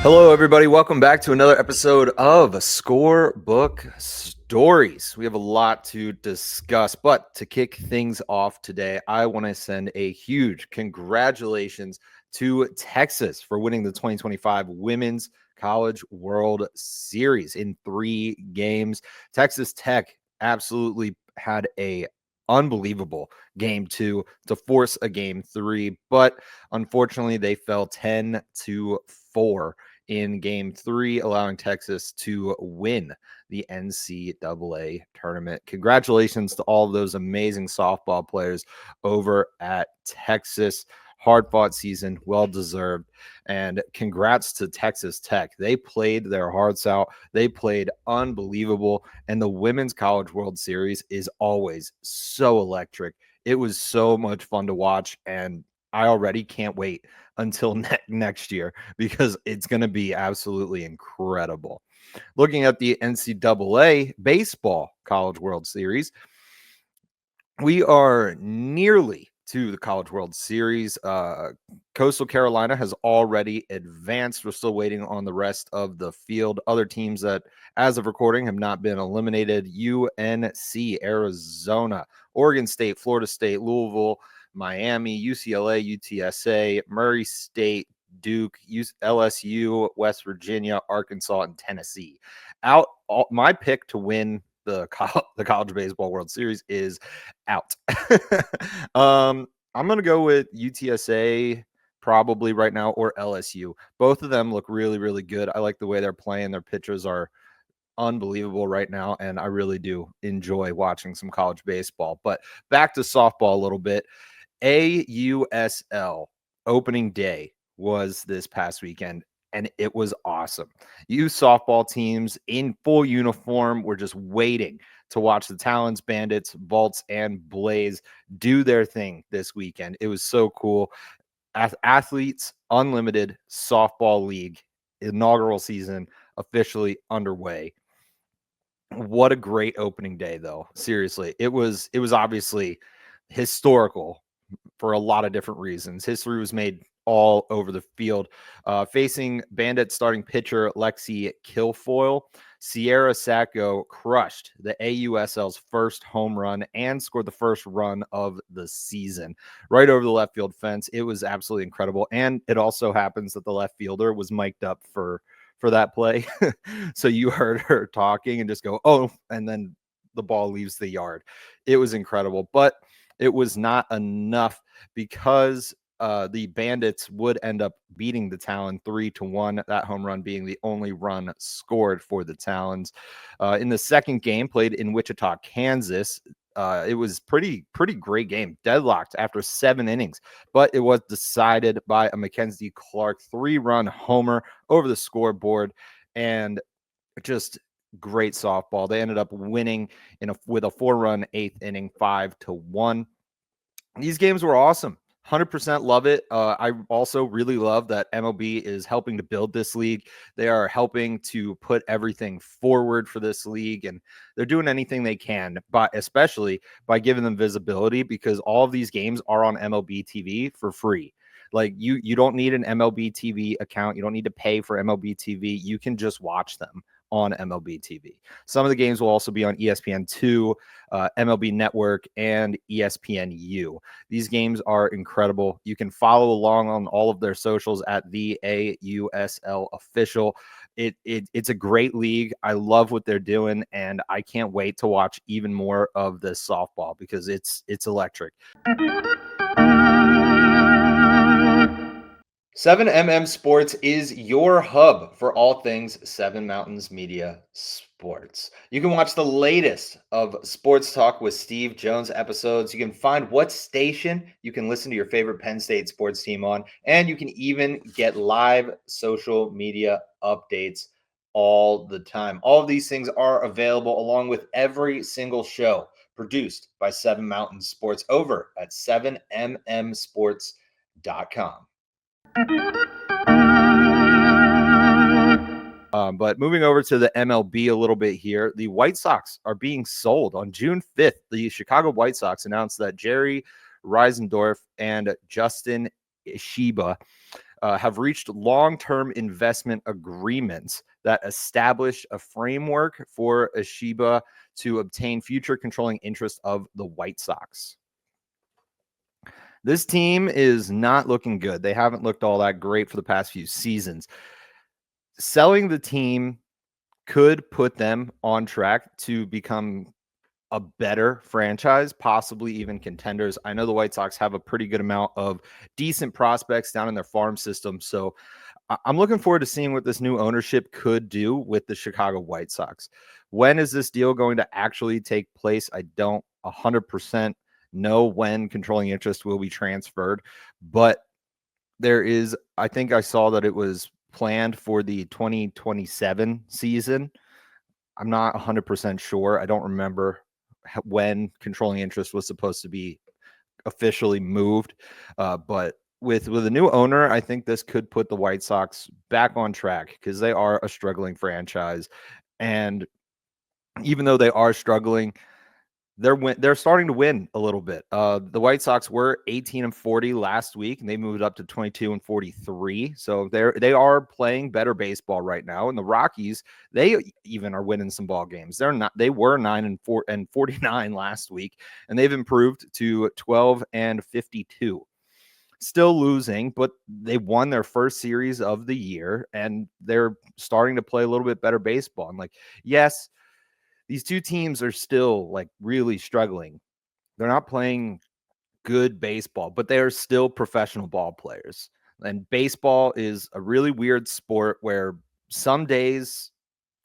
Hello, everybody. Welcome back to another episode of Scorebook Stories. We have a lot to discuss, but to kick things off today, I want to send a huge congratulations to Texas for winning the 2025 Women's College World Series in 3 games. Texas Tech absolutely had a unbelievable game 2 to force a game 3, but unfortunately they fell 10-4 in game 3, allowing Texas to win the NCAA tournament. Congratulations to all of those amazing softball players over at Texas. Hard fought season, well deserved. And congrats to Texas Tech. They played their hearts out. They played unbelievable. And the Women's College World Series is always so electric. It was so much fun to watch. And I already can't wait until next year because it's going to be absolutely incredible. Looking at the NCAA Baseball College World Series, we are nearly to the College World Series. Coastal Carolina has already advanced. We're still waiting on the rest of the field. Other teams that, as of recording, have not been eliminated: UNC, Arizona, Oregon State, Florida State, Louisville, Miami, UCLA, UTSA, Murray State, Duke, LSU, West Virginia, Arkansas, and Tennessee. My pick to win the College Baseball World Series is out. I'm going to go with UTSA probably right now, or LSU. Both of them look really, really good. I like the way they're playing. Their pitchers are unbelievable right now, and I really do enjoy watching some college baseball. But back to softball a little bit. AUSL opening day was this past weekend, and it was awesome. You softball teams in full uniform were just waiting to watch the Talons, Bandits, Vaults, and Blaze do their thing this weekend. It was so cool. Athletes Unlimited Softball League inaugural season officially underway. What a great opening day, though. Seriously, it was obviously historical for a lot of different reasons. History was made all over the field. Facing Bandit starting pitcher Lexi Kilfoyle, Sierra Sacco crushed the AUSL's first home run and scored the first run of the season right over the left field fence. It was absolutely incredible. And it also happens that the left fielder was mic'd up for that play. So you heard her talking and just go, oh, and then the ball leaves the yard. It was incredible, but it was not enough because the Bandits would end up beating the Talon 3-1, that home run being the only run scored for the Talons. In the second game, played in Wichita, Kansas, it was pretty great game, deadlocked after 7 innings, but it was decided by a Mackenzie Clark 3-run homer over the scoreboard, and just great softball. They ended up winning with a 4-run 8th inning, 5-1. These games were awesome. 100% love it. I also really love that MLB is helping to build this league. They are helping to put everything forward for this league, and they're doing anything they can, but especially by giving them visibility, because all of these games are on MLB TV for free. Like you don't need an MLB TV account. You don't need to pay for MLB TV. You can just watch them on MLB TV. Some of the games will also be on ESPN2, MLB Network, and ESPNU. These games are incredible. You can follow along on all of their socials at the AUSL official. It's a great league. I love what they're doing, and I can't wait to watch even more of this softball because it's electric. 7MM Sports is your hub for all things Seven Mountains Media Sports. You can watch the latest of Sports Talk with Steve Jones episodes. You can find what station you can listen to your favorite Penn State sports team on, and you can even get live social media updates all the time. All of these things are available along with every single show produced by Seven Mountains Sports over at 7mmsports.com. But moving over to the MLB a little bit here, the White Sox are being sold on June 5th. The Chicago White Sox announced that Jerry Reisendorf and Justin Ishida have reached long-term investment agreements that establish a framework for Ashiba to obtain future controlling interest of the White Sox. This team is not looking good. They haven't looked all that great for the past few seasons. Selling the team could put them on track to become a better franchise, possibly even contenders. I know the White Sox have a pretty good amount of decent prospects down in their farm system. So I'm looking forward to seeing what this new ownership could do with the Chicago White Sox. When is this deal going to actually take place? I don't 100% know when controlling interest will be transferred, but there is, I think I saw that it was planned for the 2027 season. I'm not 100% sure. I don't remember when controlling interest was supposed to be officially moved. But with a new owner, I think this could put the White Sox back on track because they are a struggling franchise. And even though they are struggling, they're starting to win a little bit. The White Sox were 18-40 last week, and they moved up to 22-43. So they are playing better baseball right now. And the Rockies, they even are winning some ball games. They were 9-49 last week, and they've improved to 12-52. Still losing, but they won their first series of the year, and they're starting to play a little bit better baseball. And yes, these two teams are still really struggling. They're not playing good baseball, but they are still professional ball players. And baseball is a really weird sport where some days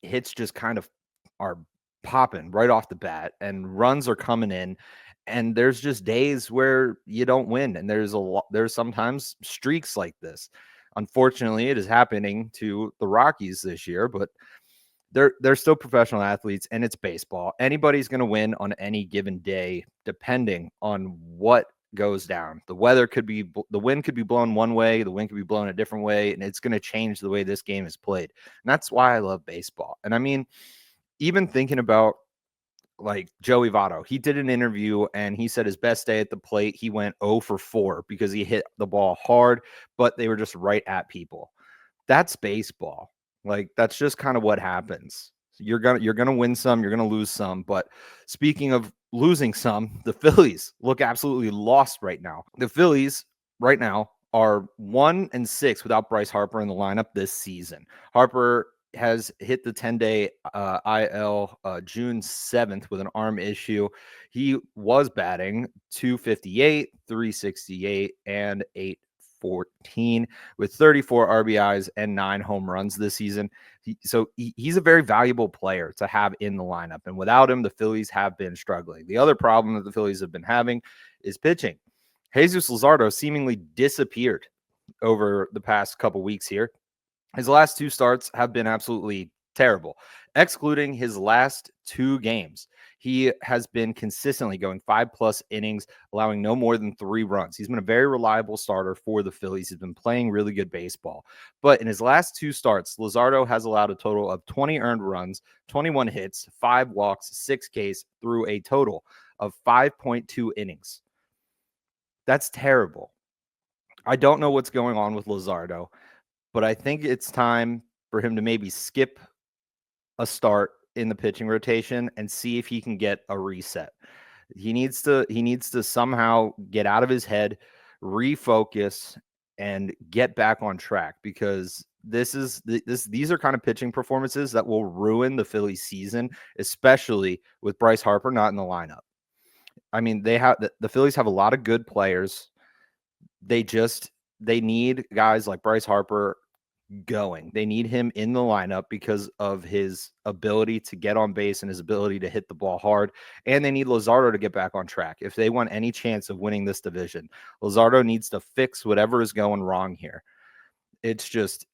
hits just kind of are popping right off the bat and runs are coming in. And there's just days where you don't win. And there's sometimes streaks like this. Unfortunately, it is happening to the Rockies this year, but they're still professional athletes, and it's baseball. Anybody's going to win on any given day, depending on what goes down. The wind could be blown one way, the wind could be blown a different way, and it's going to change the way this game is played. And that's why I love baseball. And I mean, even thinking about Joey Votto, he did an interview and he said his best day at the plate, he went 0 for 4 because he hit the ball hard, but they were just right at people. That's baseball. That's just kind of what happens. You're gonna win some, you're gonna lose some. But speaking of losing some, the Phillies look absolutely lost right now. The Phillies right now are 1-6 without Bryce Harper in the lineup this season. Harper has hit the 10-day IL June 7th with an arm issue. He was batting 258, 368, and 814 with 34 RBIs and 9 home runs this season. He's a very valuable player to have in the lineup. And without him, the Phillies have been struggling. The other problem that the Phillies have been having is pitching. Jesus Luzardo seemingly disappeared over the past couple weeks here. His last 2 starts have been absolutely terrible. Excluding his last 2 games, he has been consistently going 5+ innings, allowing no more than 3 runs. He's been a very reliable starter for the Phillies. He's been playing really good baseball. But in his last 2 starts, Luzardo has allowed a total of 20 earned runs, 21 hits, 5 walks, 6 Ks through a total of 5.2 innings. That's terrible. I don't know what's going on with Luzardo, but I think it's time for him to maybe skip a start in the pitching rotation and see if he can get a reset. He needs to somehow get out of his head, refocus, and get back on track, because these are kind of pitching performances that will ruin the Phillies season, especially with Bryce Harper not in the lineup. I mean, the Phillies have a lot of good players. They need guys like Bryce Harper going. They need him in the lineup because of his ability to get on base and his ability to hit the ball hard. And they need Luzardo to get back on track. If they want any chance of winning this division, Luzardo needs to fix whatever is going wrong here. It's just,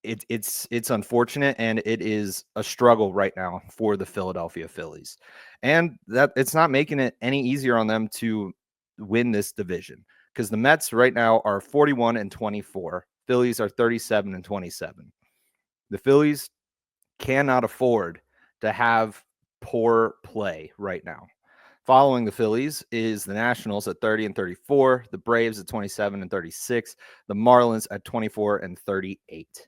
it's unfortunate, and it is a struggle right now for the Philadelphia Phillies. And that it's not making it any easier on them to win this division, because the Mets right now are 41-24. Phillies are 37-27. The Phillies cannot afford to have poor play right now. Following the Phillies is the Nationals at 30 and 34, the Braves at 27 and 36, the Marlins at 24 and 38.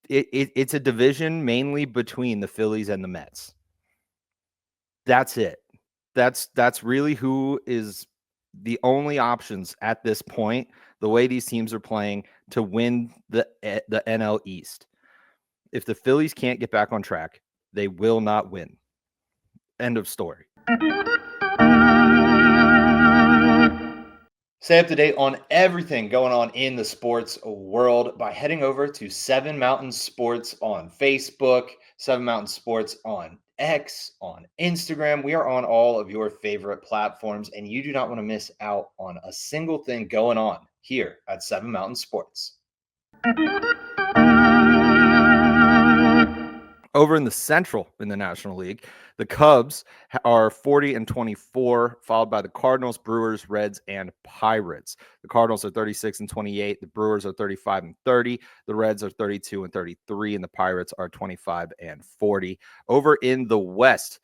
It's a division mainly between the Phillies and the Mets. That's it. That's really who is the only options at this point, the way these teams are playing, to win the NL East. If the Phillies can't get back on track, they will not win. End of story. Stay up to date on everything going on in the sports world by heading over to Seven Mountain Sports on Facebook, Seven Mountain Sports on X, on Instagram. We are on all of your favorite platforms, and you do not want to miss out on a single thing going on here at Seven Mountain Sports. Over in the Central in the National League, the Cubs are 40 and 24, followed by the Cardinals, Brewers, Reds, and Pirates. The Cardinals are 36 and 28. The Brewers are 35 and 30. The Reds are 32 and 33, and the Pirates are 25 and 40. Over in the West,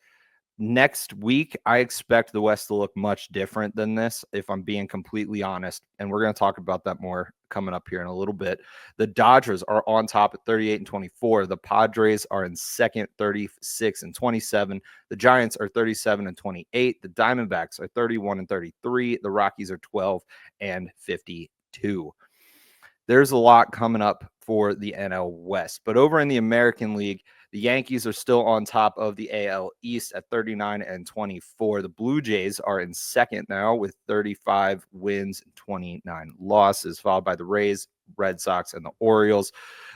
next week, I expect the West to look much different than this, if I'm being completely honest. And we're going to talk about that more coming up here in a little bit. The Dodgers are on top at 38 and 24. The Padres are in second, 36 and 27. The Giants are 37 and 28. The Diamondbacks are 31 and 33. The Rockies are 12 and 52. There's a lot coming up for the NL West. But over in the American League, the Yankees are still on top of the AL East at 39 and 24. The Blue Jays are in second now with 35 wins and 29 losses, followed by the Rays, Red Sox, and the Orioles.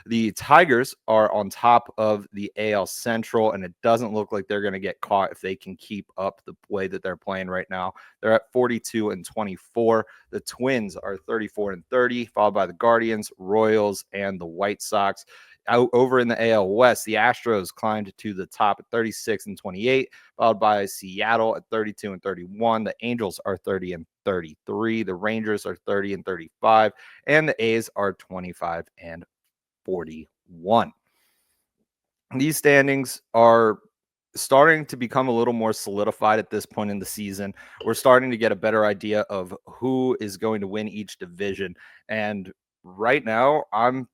The Tigers are on top of the AL Central, and it doesn't look like they're going to get caught if they can keep up the way that they're playing right now. They're at 42 and 24. The Twins are 34 and 30, followed by the Guardians, Royals, and the White Sox. Out over in the AL West, the Astros climbed to the top at 36 and 28, followed by Seattle at 32 and 31. The Angels are 30 and 33. The Rangers are 30 and 35, and the A's are 25 and 41. These standings are starting to become a little more solidified at this point in the season. We're starting to get a better idea of who is going to win each division, and right now I'm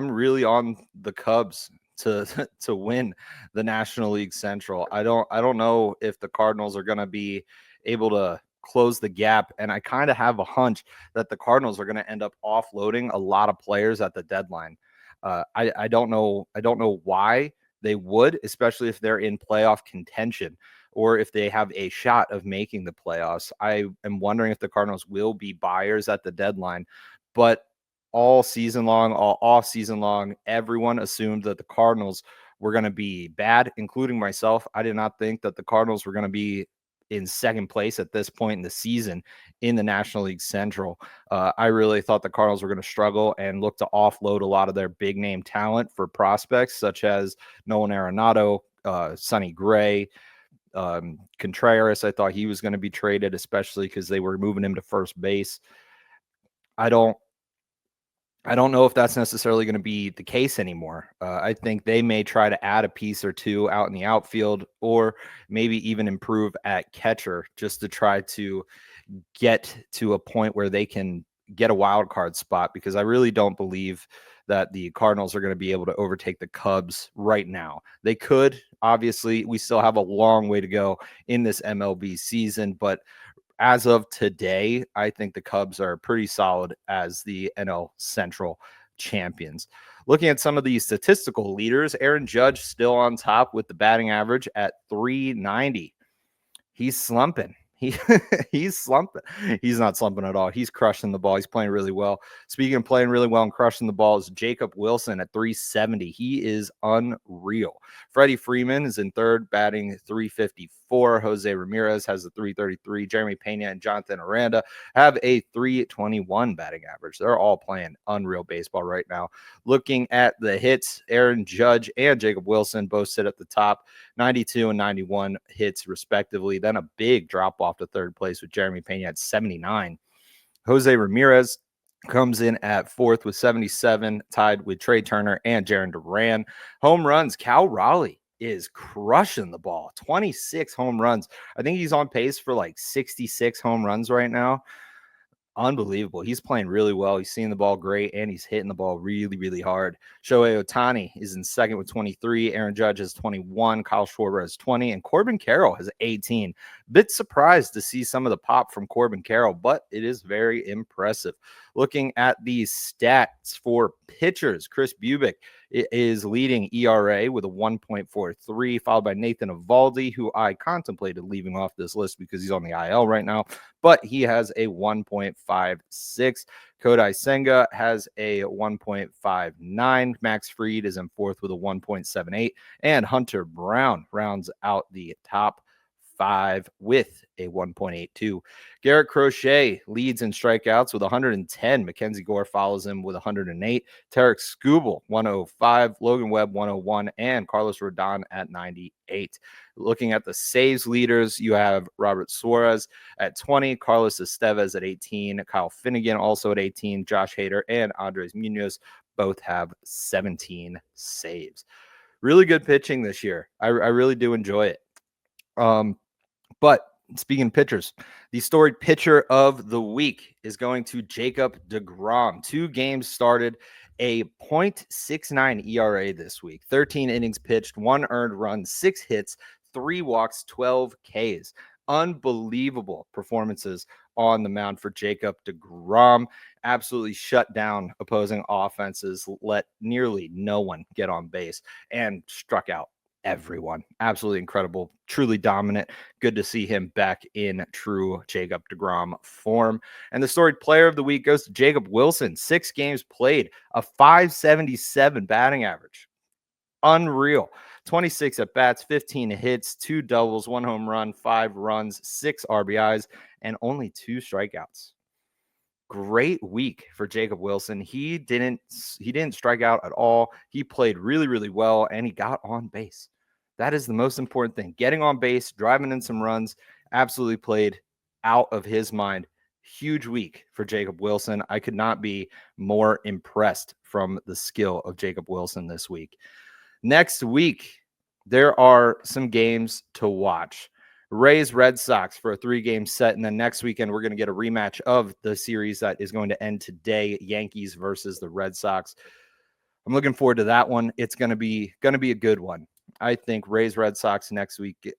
really on the Cubs to to win the National League Central. I don't know if the Cardinals are going to be able to close the gap, and I kind of have a hunch that the Cardinals are going to end up offloading a lot of players at the deadline. I don't know why they would, especially if they're in playoff contention or if they have a shot of making the playoffs. I am wondering if the Cardinals will be buyers at the deadline, but all season long, all off season long, everyone assumed that the Cardinals were going to be bad, including myself. I did not think that the Cardinals were going to be in second place at this point in the season in the National League Central. I really thought the Cardinals were going to struggle and look to offload a lot of their big name talent for prospects such as Nolan Arenado, Sonny Gray, Contreras. I thought he was going to be traded, especially because they were moving him to first base. I don't know if that's necessarily going to be the case anymore. I think they may try to add a piece or two out in the outfield, or maybe even improve at catcher just to try to get to a point where they can get a wild card spot, because I really don't believe that the Cardinals are going to be able to overtake the Cubs right now. They could. Obviously, we still have a long way to go in this MLB season, but as of today, I think the Cubs are pretty solid as the NL Central champions. Looking at some of the statistical leaders, Aaron Judge still on top with the batting average at 390. He's slumping. He's slumping. He's not slumping at all. He's crushing the ball. He's playing really well. Speaking of playing really well and crushing the ball, is Jacob Wilson at 370. He is unreal. Freddie Freeman is in third, batting 354. Jose Ramirez has a 333. Jeremy Pena and Jonathan Aranda have a 321 batting average. They're all playing unreal baseball right now. Looking at the hits, Aaron Judge and Jacob Wilson both sit at the top, 92 and 91 hits respectively. Then a big drop off to third place with Jeremy Pena at 79. Jose Ramirez comes in at fourth with 77, tied with Trey Turner and Jarren Duran. Home runs, Cal Raleigh is crushing the ball. 26 home runs. I think he's on pace for like 66 home runs right now. Unbelievable. He's playing really well. He's seeing the ball great, and he's hitting the ball really, really hard. Shohei Ohtani is in second with 23. Aaron Judge has 21. Kyle Schwarber has 20. And Corbin Carroll has 18. Bit surprised to see some of the pop from Corbin Carroll, but it is very impressive. Looking at these stats for pitchers, Chris Bubic is leading ERA with a 1.43, followed by Nathan Eovaldi, who I contemplated leaving off this list because he's on the IL right now, but he has a 1.56. Kodai Senga has a 1.59. Max Fried is in fourth with a 1.78. And Hunter Brown rounds out the top 5 with a 1.82. Garrett Crochet leads in strikeouts with 110. Mackenzie Gore follows him with 108. Tarek Skubal, 105. Logan Webb, 101. And Carlos Rodon at 98. Looking at the saves leaders, you have Robert Suarez at 20. Carlos Estevez at 18. Kyle Finnegan also at 18. Josh Hader and Andres Munoz both have 17 saves. Really good pitching this year. I really do enjoy it. But speaking of pitchers, the storied pitcher of the week is going to Jacob deGrom. 2 games started, a .69 ERA this week, 13 innings pitched, 1 earned run, 6 hits, 3 walks, 12 Ks. Unbelievable performances on the mound for Jacob deGrom. Absolutely shut down opposing offenses, let nearly no one get on base, and struck out everyone. Absolutely incredible, truly dominant. Good to see him back in true Jacob deGrom form. And the storied player of the week goes to Jacob Wilson. 6 games played, a .577 batting average. Unreal. 26 at bats, 15 hits, 2 doubles, 1 home run, 5 runs, 6 RBIs, and only 2 strikeouts. Great week for Jacob Wilson. He didn't strike out at all. He played really, really well, and he got on base. That is the most important thing. Getting on base, driving in some runs, absolutely played out of his mind. Huge week for Jacob Wilson. I could not be more impressed from the skill of Jacob Wilson this week. Next week, there are some games to watch. Rays Red Sox for a 3-game set, and then next weekend we're going to get a rematch of the series that is going to end today, Yankees versus the Red Sox. I'm looking forward to that one. It's going to be a good one. I think Yankees Red Sox next weekend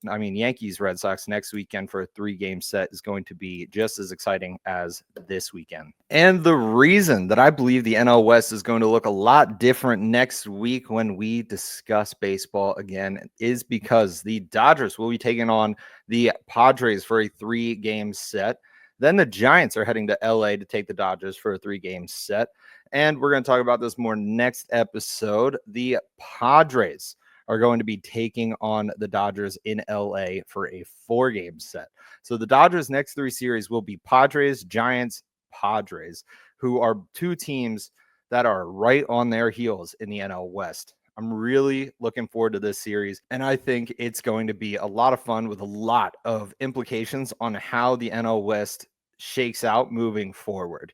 for a 3-game set is going to be just as exciting as this weekend. And the reason that I believe the NL West is going to look a lot different next week when we discuss baseball again is because the Dodgers will be taking on the Padres for a 3-game set. Then the Giants are heading to LA to take the Dodgers for a 3-game set. And we're going to talk about this more next episode. The Padres are going to be taking on the Dodgers in LA for a 4-game set. So the Dodgers' next 3 series will be Padres, Giants, Padres, who are 2 teams that are right on their heels in the NL West. I'm really looking forward to this series, and I think it's going to be a lot of fun with a lot of implications on how the NL West shakes out moving forward.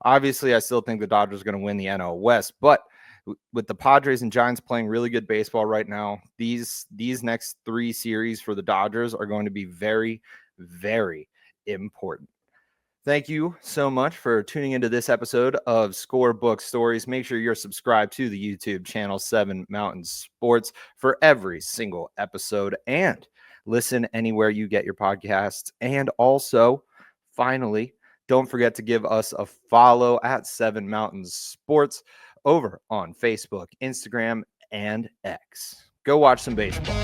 Obviously, I still think the Dodgers are going to win the NL West, but with the Padres and Giants playing really good baseball right now, these next 3 series for the Dodgers are going to be very, very important. Thank you so much for tuning into this episode of Scorebook Stories. Make sure you're subscribed to the YouTube channel 7 Mountain Sports for every single episode, and listen anywhere you get your podcasts. And also, finally, don't forget to give us a follow at 7 Mountain Sports over on Facebook, Instagram, and X. Go watch some baseball.